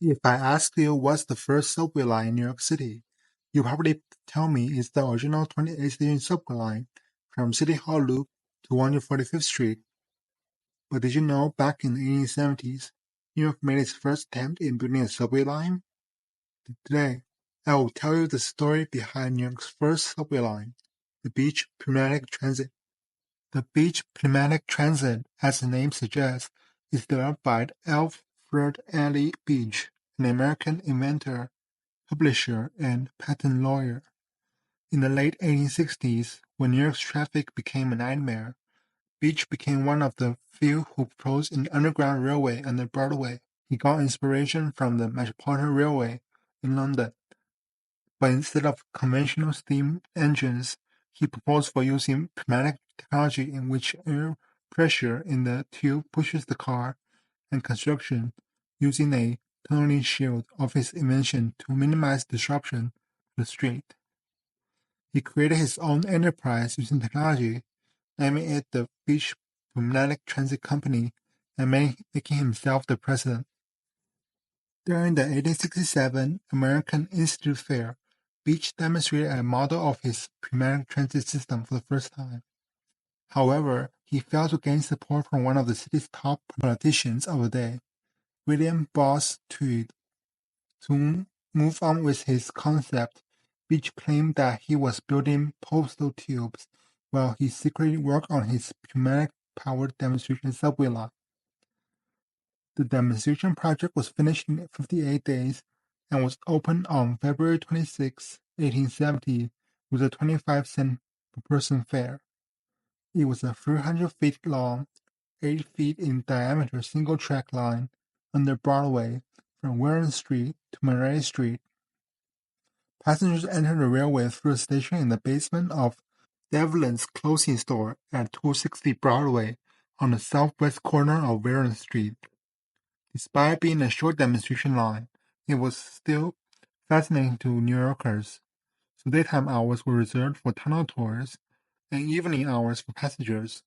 If I ask you what's the first subway line in New York City, you'll probably tell me it's the original 28th station subway line from City Hall Loop to 145th Street. But did you know back in the 1870s, New York made its first attempt in building a subway line? Today, I will tell you the story behind New York's first subway line, the Beach Pneumatic Transit. The Beach Pneumatic Transit, as the name suggests, is developed by Alfred Ely Beach, an American inventor, publisher, and patent lawyer. In the late 1860s, when New York's traffic became a nightmare, Beach became one of the few who proposed an underground railway under Broadway. He got inspiration from the Metropolitan Railway in London, but instead of conventional steam engines, he proposed for using pneumatic technology in which air pressure in the tube pushes the car, and construction using a tunneling shield of his invention to minimize disruption to the street. He created his own enterprise using technology, naming it the Beach Pneumatic Transit Company and making himself the president. During the 1867 American Institute Fair, Beach demonstrated a model of his pneumatic transit system for the first time. However, he failed to gain support from one of the city's top politicians of the day, William Boss Tweed. To move on with his concept, Beach claimed that he was building postal tubes while he secretly worked on his pneumatic-powered demonstration subway line. The demonstration project was finished in 58 days and was opened on February 26, 1870, with a 25-cent per person fare. It was a 300 feet long, 8 feet in diameter single-track line under Broadway from Warren Street to Monterey Street. Passengers entered the railway through a station in the basement of Devlin's clothing store at 260 Broadway on the southwest corner of Warren Street. Despite being a short demonstration line, it was still fascinating to New Yorkers, so daytime hours were reserved for tunnel tours and evening hours for passengers.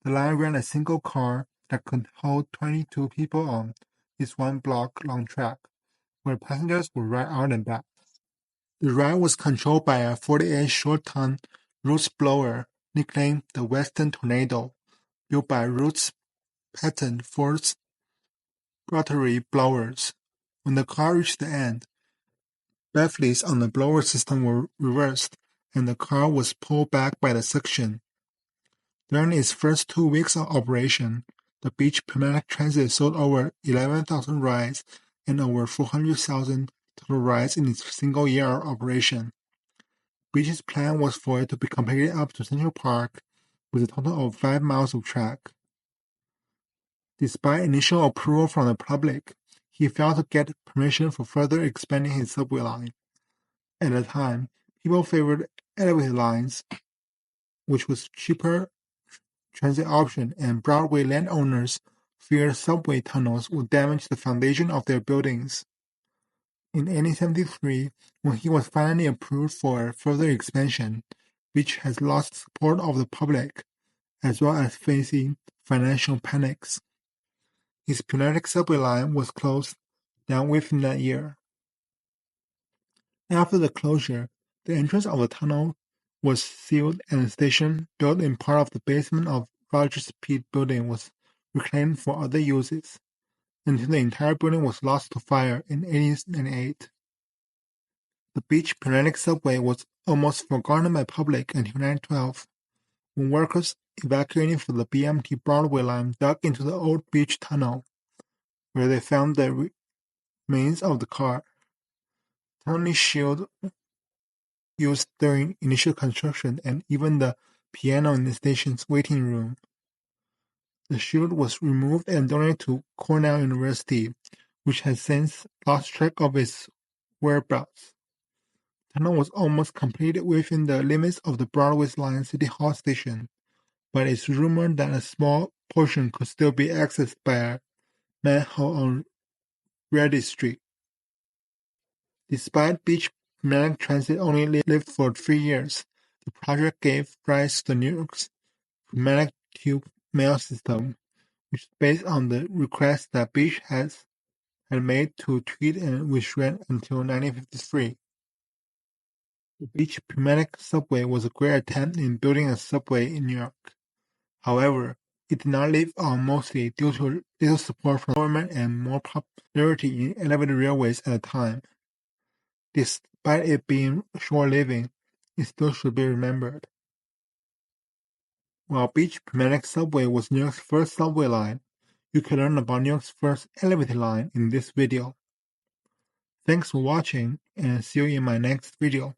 The line ran a single car that could hold 22 people on its one-block-long track, where passengers would ride out and back. The ride was controlled by a 48 short-ton Roots blower nicknamed the Western Tornado, built by Roots' patent Ford's rotary blowers. When the car reached the end, baffles on the blower system were reversed, and the car was pulled back by the suction. During its first 2 weeks of operation, the Beach Pneumatic Transit sold over 11,000 rides and over 400,000 total rides in its single year of operation. Beach's plan was for it to be completed up to Central Park with a total of 5 miles of track. Despite initial approval from the public, he failed to get permission for further expanding his subway line. At the time, people favored elevated lines, which was cheaper transit option, and Broadway landowners feared subway tunnels would damage the foundation of their buildings. In 1873, when he was finally approved for further expansion, Beach has lost support of the public, as well as facing financial panics. His pneumatic subway line was closed down within that year. After the closure, the entrance of the tunnel was sealed and the station, built in part of the basement of Rogers Peet Building, was reclaimed for other uses, until the entire building was lost to fire in 1898. The Beach Pneumatic Subway was almost forgotten by the public until 1912, when workers evacuating for the BMT Broadway line dug into the old Beach Tunnel, where they found the remains of the car. Tunneling shield used during initial construction and even the piano in the station's waiting room. The shield was removed and donated to Cornell University, which has since lost track of its whereabouts. The tunnel was almost completed within the limits of the Broadway line City Hall station, but it's rumored that a small portion could still be accessed by a manhole on Ready Street. Despite Beach Pneumatic Transit only lived for 3 years, the project gave rise to New York's pneumatic tube mail system, which is based on the request that Beach has had made to tweet and which ran until 1953. The Beach Pneumatic Subway was a great attempt in building a subway in New York. However, it did not live on mostly due to little support from the government and more popularity in elevated railways at the time. Despite it being short-living, it still should be remembered. While Beach Pneumatic Subway was New York's first subway line, you can learn about New York's first elevated line in this video. Thanks for watching, and see you in my next video.